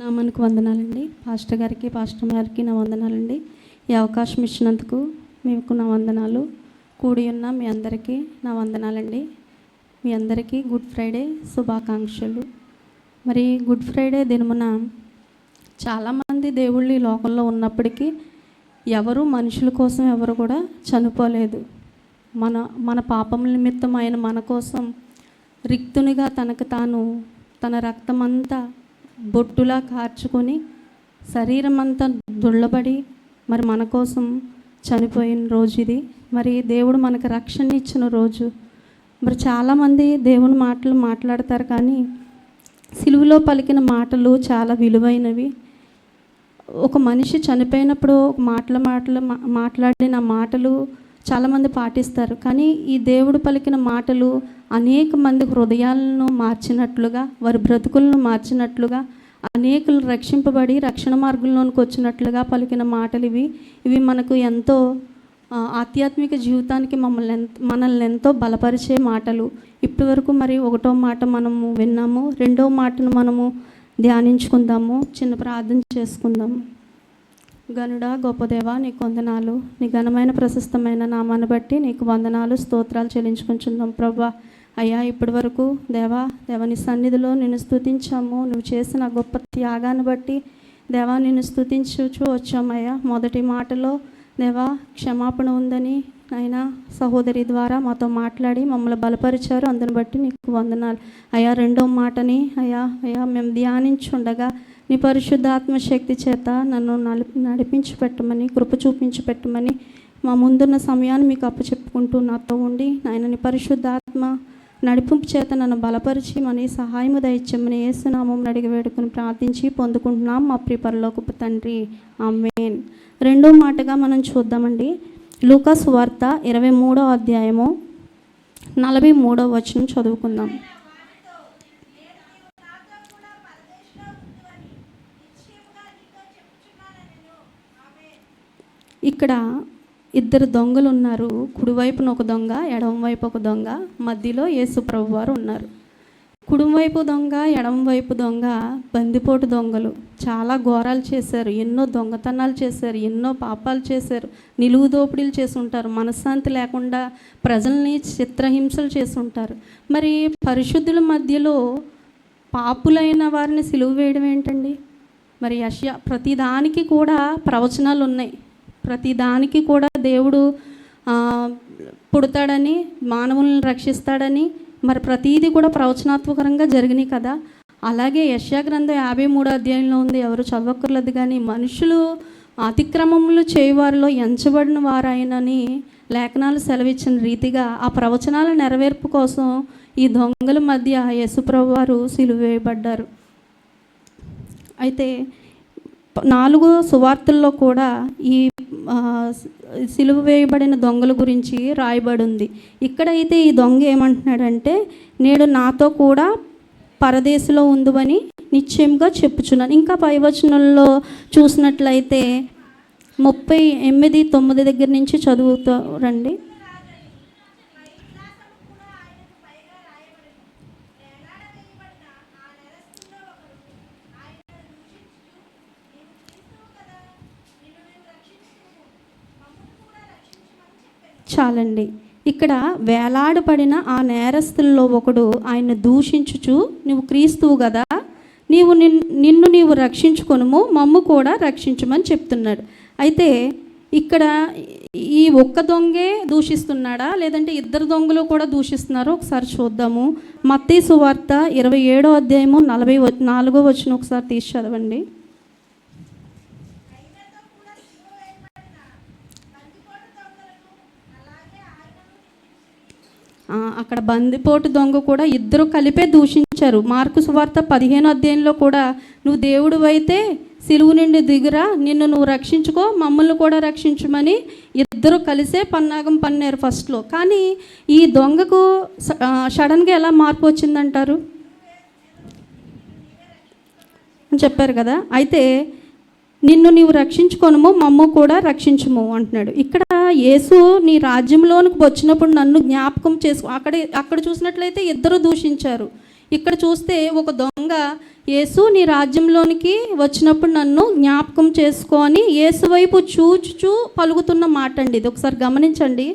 నామానికి వందనాలండి. పాస్టర్ గారికి, పాస్టర్ గారికి నా వందనాలండి. ఈ అవకాశం ఇచ్చినందుకు మీకు నా వందనాలు. కూడి ఉన్న మీ అందరికీ నా వందనాలండి. మీ అందరికీ గుడ్ ఫ్రైడే శుభాకాంక్షలు. మరి గుడ్ ఫ్రైడే దినమున చాలామంది దేవుళ్ళు ఈ లోకంలో ఉన్నప్పటికీ ఎవరు మనుషుల కోసం ఎవరు కూడా చనిపోలేదు. మన పాపముల నిమిత్తం ఆయన మన కోసం రిక్తునిగా తనకు తాను తన రక్తమంతా బొట్టులా కార్చుకొని శరీరం అంతా దుళ్ళబడి మరి మన కోసం చనిపోయిన రోజు ఇది. మరి దేవుడు మనకు రక్షణ ఇచ్చిన రోజు. మరి చాలామంది దేవుని మాటలు మాట్లాడతారు, కానీ సిలువలో పలికిన మాటలు చాలా విలువైనవి. ఒక మనిషి చనిపోయినప్పుడు మాట్లాడిన మాటలు చాలామంది పాటిస్తారు, కానీ ఈ దేవుడు పలికిన మాటలు అనేక మంది హృదయాలను మార్చినట్లుగా, వారి బ్రతుకులను మార్చినట్లుగా, అనేకులు రక్షింపబడి రక్షణ మార్గంలోనికి వచ్చినట్లుగా పలికిన మాటలు ఇవి మనకు ఎంతో ఆధ్యాత్మిక జీవితానికి మనల్ని ఎంతో బలపరిచే మాటలు. ఇప్పటి వరకు మరి ఒకటో మాట మనము విన్నాము, రెండో మాటను మనము ధ్యానించుకుందాము. చిన్న ప్రార్థన చేసుకుందాము. గనుడా గొప్ప దేవా, నీకు వందనాలు. నీ ఘనమైన ప్రశస్తమైన నామాన్ని బట్టి నీకు వందనాలు, స్తోత్రాలు చెల్లించుకుంటున్నాం ప్రభా. అయ్యా, ఇప్పటి వరకు దేవా నీ సన్నిధిలో నిన్ను స్తుతించాము. నువ్వు చేసిన గొప్ప త్యాగాన్ని బట్టి దేవా నిన్ను స్తుతించుచూ వచ్చామయ్యా. మొదటి మాటలో దేవా క్షమాపణ ఉందని అయినా సహోదరి ద్వారా మాతో మాట్లాడి మమ్మల్ని బలపరిచారు, అందుని బట్టి నీకు వందనాలు అయ్యా. రెండో మాటని అయ్యా మేము ధ్యానించుండగా నీ పరిశుద్ధాత్మ శక్తి చేత నన్ను నడిపించి పెట్టమని, కృప చూపించి పెట్టమని మా ముందున్న సమయాన్ని మీకు అప్పచెప్పుకుంటూ నాతో ఉండి నాయన నీ పరిశుద్ధాత్మ నడిపింపు చేత నన్ను బలపరిచి మన సహాయము దయచేయమని యేసునామం అడిగి వేడుకొని ప్రార్థించి పొందుకుంటున్నాం మా ప్రియ పరలోకపు తండ్రి, ఆమేన్. రెండో మాటగా మనం చూద్దామండి. లూకా సువార్త 23వ అధ్యాయము 43వ వచనం చదువుకుందాం. ఇక్కడ ఇద్దరు దొంగలు ఉన్నారు. కుడివైపున ఒక దొంగ, ఎడమవైపు ఒక దొంగ, మధ్యలో యేసు ప్రభు వారు ఉన్నారు. కుడివైపు దొంగ, ఎడమవైపు దొంగ బందిపోటు దొంగలు. చాలా ఘోరాలు చేశారు, ఎన్నో దొంగతనాలు చేశారు, ఎన్నో పాపాలు చేశారు, నిలువు దోపిడీలు చేసి ఉంటారు, మనశ్శాంతి లేకుండా ప్రజల్ని చిత్రహింసలు చేసి ఉంటారు. మరి పరిశుద్ధుల మధ్యలో పాపులైన వారిని సిలువ వేయడం ఏంటండి? మరి ప్రతిదానికి కూడా ప్రవచనాలు ఉన్నాయి. ప్రతిదానికి కూడా దేవుడు పుడతాడని, మానవులను రక్షిస్తాడని, మరి ప్రతీది కూడా ప్రవచనాత్మకంగా జరిగినాయి కదా. అలాగే యెషయా గ్రంథం 53వ అధ్యాయంలో ఉంది, ఎవరు చదవక్కర్లేదు కానీ మనుషులు అతిక్రమములు చేయవారిలో ఎంచబడిన వారైనని లేఖనాలు సెలవిచ్చిన రీతిగా ఆ ప్రవచనాల నెరవేర్పు కోసం ఈ దొంగల మధ్య యేసుప్రభు వారు సిలువ వేయబడ్డారు. అయితే 4 సువార్తల్లో కూడా ఈ సిలువ వేయబడిన దొంగల గురించి రాయబడి ఉంది. ఇక్కడైతే ఈ దొంగ ఏమంటున్నాడంటే, నేడు నాతో కూడా పరదేశంలో ఉందని నిశ్చయంగా చెప్పుచున్నాను. ఇంకా పై వచనంలో చూసినట్లయితే 38:9 దగ్గర నుంచి చదువుతూ రండి. చాలండి. ఇక్కడ వేలాడబడిన ఆ నేరస్తుల్లో ఒకడు ఆయన దూషించుచు, నువ్వు క్రీస్తువు కదా, నిన్ను నీవు రక్షించుకొనుము, మమ్ము కూడా రక్షించమని చెప్తున్నాడు. అయితే ఇక్కడ ఈ ఒక్క దొంగే దూషిస్తున్నాడా, లేదంటే ఇద్దరు దొంగలు కూడా దూషిస్తున్నారో ఒకసారి చూద్దాము. మత్తయి సువార్త 27వ అధ్యాయము 44వ వచనం ఒకసారి తీసి చదవండి. అక్కడ బందిపోటు దొంగ కూడా ఇద్దరు కలిపే దూషించారు. మార్కు సువార్త 15వ అధ్యాయంలో కూడా నువ్వు దేవుడు అయితే సిలువు నుండి దిగురా, నిన్ను నువ్వు రక్షించుకో, మమ్మల్ని కూడా రక్షించమని ఇద్దరు కలిసే పన్నాగం పన్నారు ఫస్ట్లో. కానీ ఈ దొంగకు సడన్గా ఎలా మార్పు వచ్చిందంటారు చెప్పారు కదా. అయితే నిన్ను నీవు రక్షించుకొనుము, మమ్ము కూడా రక్షించుము అంటున్నాడు. ఇక్కడ యేసు నీ రాజ్యంలోనికి వచ్చినప్పుడు నన్ను జ్ఞాపకం చేసుకో. అక్కడ చూసినట్లయితే ఇద్దరు దూషించారు. ఇక్కడ చూస్తే ఒక దొంగ యేసు నీ రాజ్యంలోనికి వచ్చినప్పుడు నన్ను జ్ఞాపకం చేసుకో అని యేసు వైపు చూచుచూ పలుకుతున్న మాట అండి. ఇది ఒకసారి గమనించండి.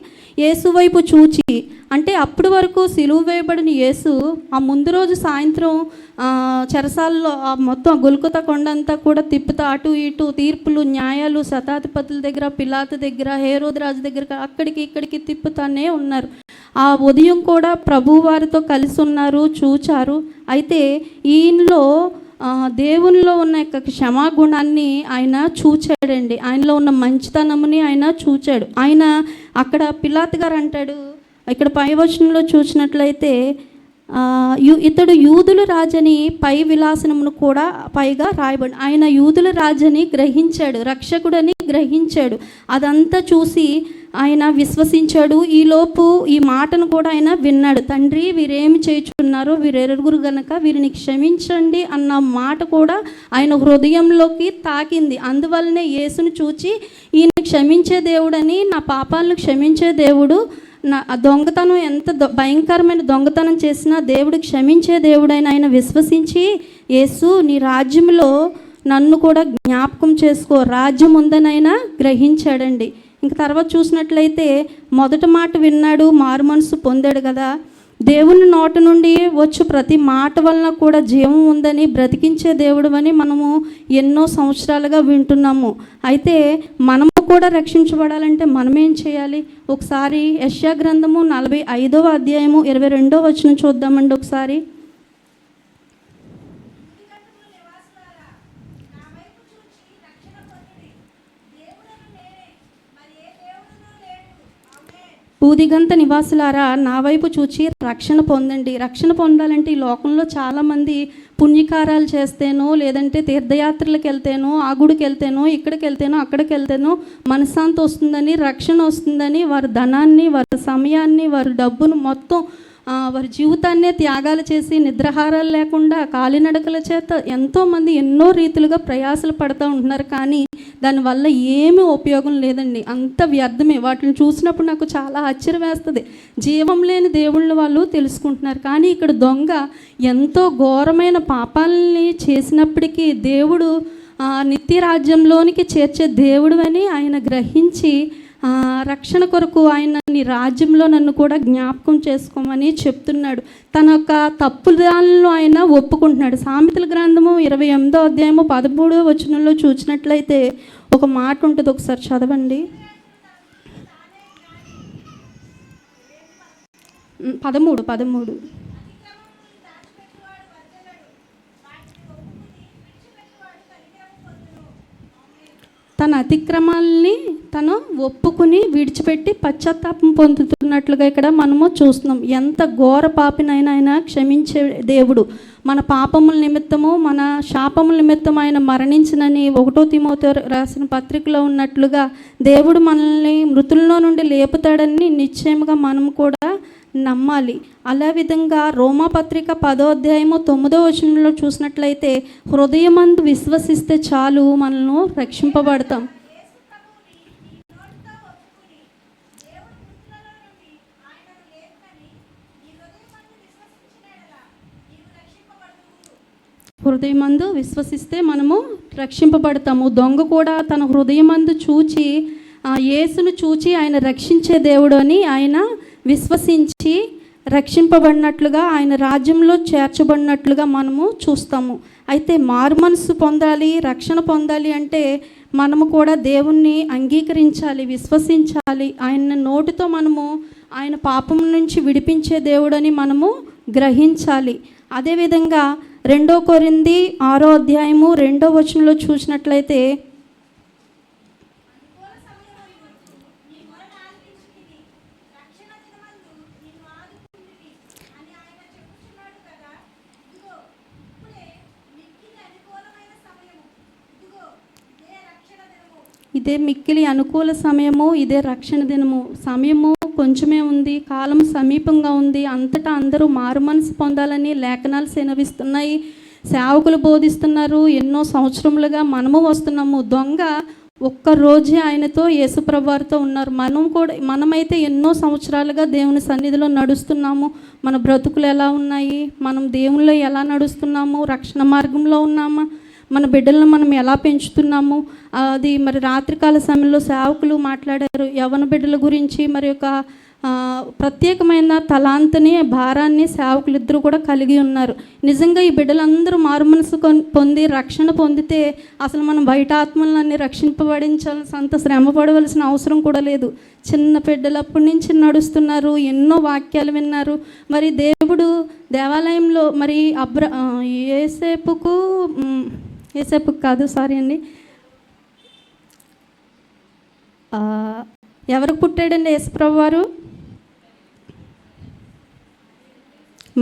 యేసు వైపు చూచి అంటే అప్పటి వరకు సిలువ వేయబడిన యేసు ఆ ముందు రోజు సాయంత్రం చెరసాలలో మొత్తం గొల్గొతా కొండంతా కూడా తిప్పుతా అటు ఇటు తీర్పులు న్యాయాలు శతాధిపతుల దగ్గర, పిలాతు దగ్గర, హేరోదు రాజు దగ్గర అక్కడికి ఇక్కడికి తిప్పుతానే ఉన్నారు. ఆ ఉదయం కూడా ప్రభువారితో కలిసి ఉన్నారు, చూచారు. అయితే ఈయనలో దేవునిలో ఉన్న యొక్క క్షమాగుణాన్ని ఆయన చూచాడండి. ఆయనలో ఉన్న మంచితనముని ఆయన చూచాడు. ఆయన అక్కడ పిలాతు గారు అంటాడు, ఇక్కడ పై వచనంలో చూసినట్లయితే ఇతడు యూదుల రాజని పై విలాసనమును కూడా పైగా రాయబడి ఆయన యూదుల రాజని గ్రహించాడు, రక్షకుడని గ్రహించాడు. అదంతా చూసి ఆయన విశ్వసించాడు. ఈలోపు ఈ మాటను కూడా ఆయన విన్నాడు. తండ్రి, వీరేమి చేయుచున్నారో వీరెరుగురు గనక వీరిని క్షమించండి అన్న మాట కూడా ఆయన హృదయంలోకి తాకింది. అందువల్లనే యేసును చూచి ఈయన క్షమించే దేవుడని, నా పాపాలను క్షమించే దేవుడు, నా దొంగతనం ఎంత భయంకరమైన దొంగతనం చేసినా దేవుడు క్షమించే దేవుడైన ఆయన విశ్వసించి, యేసు నీ రాజ్యంలో నన్ను కూడా జ్ఞాపకం చేసుకో, రాజ్యం ఉందనైనా గ్రహించాడండి. ఇంక తర్వాత చూసినట్లయితే మొదటి మాట విన్నాడు, మారు మనసు పొందాడు కదా. దేవుని నోట నుండి వచ్చు ప్రతి మాట వలన కూడా జీవం ఉందని, బ్రతికించే దేవుడు అని మనము ఎన్నో సంవత్సరాలుగా వింటున్నాము. అయితే మనము కూడా రక్షించబడాలంటే మనమేం చేయాలి? ఒకసారి యెషయా గ్రంథము 45వ అధ్యాయము 22వ వచనం చూద్దామండి ఒకసారి. భూదిగంత నివాసులారా, నా వైపు చూచి రక్షణ పొందండి. రక్షణ పొందాలంటే ఈ లోకంలో చాలామంది పుణ్యకారాలు చేస్తేనో, లేదంటే తీర్థయాత్రలకు వెళ్తేనో, ఆ గుడికి వెళ్తేనో, ఇక్కడికి వెళ్తేనో, అక్కడికి వెళ్తేనో మనశ్శాంతి వస్తుందని, రక్షణ వస్తుందని వారి ధనాన్ని, వారి సమయాన్ని, వారి డబ్బును మొత్తం వారి జీవితాన్నే త్యాగాలు చేసి నిద్రాహారాలు లేకుండా కాలినడకల చేత ఎంతోమంది ఎన్నో రీతులుగా ప్రయాసలు పడుతూ ఉంటున్నారు. కానీ దానివల్ల ఏమీ ఉపయోగం లేదండి, అంత వ్యర్థమే. వాటిని చూసినప్పుడు నాకు చాలా ఆశ్చర్యం వేస్తుంది. జీవం లేని దేవుళ్ళ వాళ్ళు తెలుసుకుంటున్నారు. కానీ ఇక్కడ దొంగ ఎంతో ఘోరమైన పాపాలని చేసినప్పటికీ దేవుడు నిత్య రాజ్యంలోనికి చేర్చే దేవుడు అని ఆయన గ్రహించి రక్షణ కొరకు ఆయన నీ రాజ్యంలో నన్ను కూడా జ్ఞాపకం చేసుకోమని చెప్తున్నాడు. తన యొక్క తప్పుదాలను ఆయన ఒప్పుకుంటున్నాడు. సామెతల గ్రంథము 28వ అధ్యాయము 13వ వచనంలో చూసినట్లయితే ఒక మాట ఉంటుంది, ఒకసారి చదవండి. 13 తన అతిక్రమాల్ని తను ఒప్పుకుని విడిచిపెట్టి పశ్చాత్తాపం పొందుతున్నట్లుగా ఇక్కడ మనము చూస్తున్నాం. ఎంత ఘోర పాపినైనా ఆయన క్షమించే దేవుడు. మన పాపముల నిమిత్తము, మన శాపముల నిమిత్తం ఆయన మరణించినని 1 తిమోతి రాసిన పత్రికలో ఉన్నట్లుగా దేవుడు మనల్ని మృతుల్లో నుండి లేపుతాడని నిశ్చయముగా మనం కూడా నమ్మాలి. అలా విధంగా రోమాపత్రిక 10వ అధ్యాయము 9వ వచనంలో చూసినట్లయితే హృదయమందు విశ్వసిస్తే చాలు మనల్ని రక్షింపబడతాం. హృదయమందు విశ్వసిస్తే మనము రక్షింపబడతాము. దొంగ కూడా తన హృదయమందు చూచి యేసును చూచి ఆయన రక్షించే దేవుడు అని ఆయన విశ్వసించి రక్షింపబడినట్లుగా, ఆయన రాజ్యంలో చేర్చబడినట్లుగా మనము చూస్తాము. అయితే మారు మనసు పొందాలి, రక్షణ పొందాలి అంటే మనము కూడా దేవుణ్ణి అంగీకరించాలి, విశ్వసించాలి. ఆయన నోటితో మనము ఆయన పాపం నుంచి విడిపించే దేవుడని మనము గ్రహించాలి. అదేవిధంగా 2 కొరింథీ 6వ అధ్యాయము 2వ వచనంలో చూసినట్లయితే ఇదే మిక్కిలి అనుకూల సమయము, ఇదే రక్షణ దినము. సమయము కొంచెమే ఉంది, కాలం సమీపంగా ఉంది. అంతటా అందరూ మారు మనసు పొందాలని లేఖనాలు సెలవిస్తున్నాయి, సేవకులు బోధిస్తున్నారు. ఎన్నో సంవత్సరములుగా మనము వస్తున్నాము. దొంగ ఒక్క రోజే ఆయనతో యేసుప్రభు వారితో ఉన్నారు. మనమైతే ఎన్నో సంవత్సరాలుగా దేవుని సన్నిధిలో నడుస్తున్నాము. మన బ్రతుకులు ఎలా ఉన్నాయి, మనం దేవునిలో ఎలా నడుస్తున్నాము, రక్షణ మార్గంలో ఉన్నామా, మన బిడ్డలను మనం ఎలా పెంచుతున్నాము. అది మరి రాత్రికాల సమయంలో సేవకులు మాట్లాడారు యవ్వన బిడ్డల గురించి. మరి ఒక ప్రత్యేకమైన తలాంతని, భారాన్ని సేవకులు ఇద్దరు కూడా కలిగి ఉన్నారు. నిజంగా ఈ బిడ్డలందరూ మారుమనసు పొంది రక్షణ పొందితే అసలు మనం బయట ఆత్మలన్నీ రక్షింపబడించాల్సినంత శ్రమ పడవలసిన అవసరం కూడా లేదు. చిన్న బిడ్డలప్పటి నుంచి నడుస్తున్నారు, ఎన్నో వాక్యాలు విన్నారు. మరి దేవుడు దేవాలయంలో మరి ఏసేపుకు కాదు, సారీ అండి, ఎవరికి పుట్టాడండి యేసుప్రభు వారు?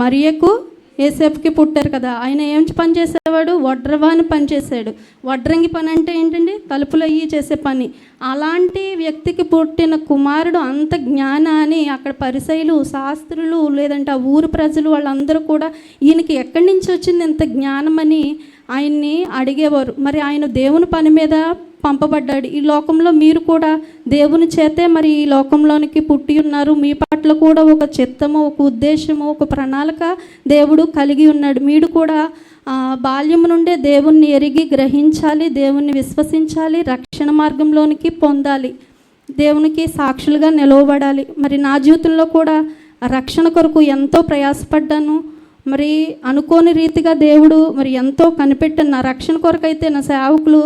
మరియకు ఏసేపుకి పుట్టారు కదా. ఆయన ఏం పని చేసేవాడు? వడ్రవాని పని చేశాడు. వడ్రంగి పని అంటే ఏంటండి? తలుపులు అయ్యి చేసే పని. అలాంటి వ్యక్తికి పుట్టిన కుమారుడు అంత జ్ఞానాన్ని అక్కడ పరిసయ్యులు, శాస్త్రులు, లేదంటే ఆ ఊరు ప్రజలు వాళ్ళందరూ కూడా ఈయనకి ఎక్కడి నుంచి వచ్చింది ఇంత జ్ఞానమని ఆయన్ని అడిగేవారు. మరి ఆయన దేవుని పని మీద పంపబడ్డాడు. ఈ లోకంలో మీరు కూడా దేవుని చేతే మరి ఈ లోకంలోనికి పుట్టి ఉన్నారు. మీ పట్ల కూడా ఒక చిత్తము, ఒక ఉద్దేశము, ఒక ప్రణాళిక దేవుడు కలిగి ఉన్నాడు. మీరు కూడా బాల్యం నుండే దేవుణ్ణి ఎరిగి గ్రహించాలి, దేవుణ్ణి విశ్వసించాలి, రక్షణ మార్గంలోనికి పొందాలి, దేవునికి సాక్షులుగా నిలవబడాలి. మరి నా జీవితంలో కూడా రక్షణ కొరకు ఎంతో ప్రయాసపడ్డాను. మరి అనుకోని రీతిగా దేవుడు మరి ఎంతో కనిపెట్టిన నా రక్షణ కొరకైతే నా సేవకులు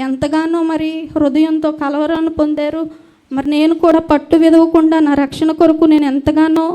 ఎంతగానో మరి హృదయంతో కలవరాన్ని పొందారు. మరి నేను కూడా పట్టు విదవకుండా నా రక్షణ కొరకు నేను ఎంతగానో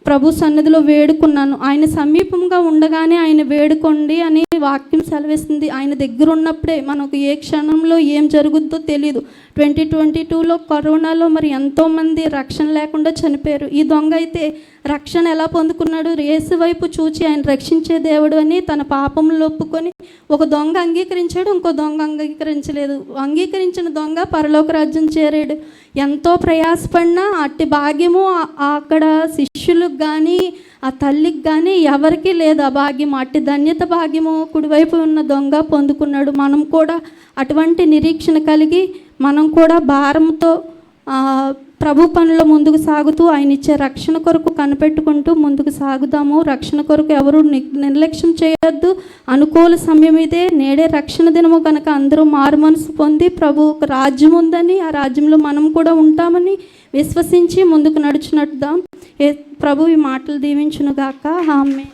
ప్రభు సన్నిధిలో వేడుకున్నాను. ఆయన సమీపంగా ఉండగానే ఆయన వేడుకోండి అని వాక్యం సెలవిస్తుంది. ఆయన దగ్గర ఉన్నప్పుడే మనకు ఏ క్షణంలో ఏం జరుగుద్దో తెలియదు. 2022లో కరోనాలో మరి ఎంతోమంది రక్షణ లేకుండా చనిపోయారు. ఈ దొంగ అయితే రక్షణ ఎలా పొందుకున్నాడు? యేసు వైపు చూచి ఆయన రక్షించే దేవుడు అని తన పాపంలో ఒప్పుకొని ఒక దొంగ అంగీకరించాడు, ఇంకో దొంగ అంగీకరించలేదు. అంగీకరించిన దొంగ పరలోక రాజ్యం చేరాడు. ఎంతో ప్రయాసపడినా అట్టి భాగ్యము అక్కడ శిష్యులకు కానీ ఆ తల్లికి కానీ ఎవరికీ లేదు. ఆ భాగ్యము, అట్టి ధన్యత భాగ్యము కుడివైపు ఉన్న దొంగ పొందుకున్నాడు. మనం కూడా అటువంటి నిరీక్షణ కలిగి మనం కూడా భారంతో ప్రభు పనులు ముందుకు సాగుతూ ఆయన ఇచ్చే రక్షణ కొరకు కనిపెట్టుకుంటూ ముందుకు సాగుదాము. రక్షణ కొరకు ఎవరు నిర్లక్ష్యం చేయొద్దు. అనుకూల సమయం ఇదే, నేడే రక్షణ దినము కనుక అందరూ మారు మనసు పొంది ప్రభు ఒక రాజ్యం ఉందని, ఆ రాజ్యంలో మనం కూడా ఉంటామని విశ్వసించి ముందుకు నడుచునట్టుదాం. ప్రభు ఈ మాటలు దీవించునుగాక. ఆమేన్.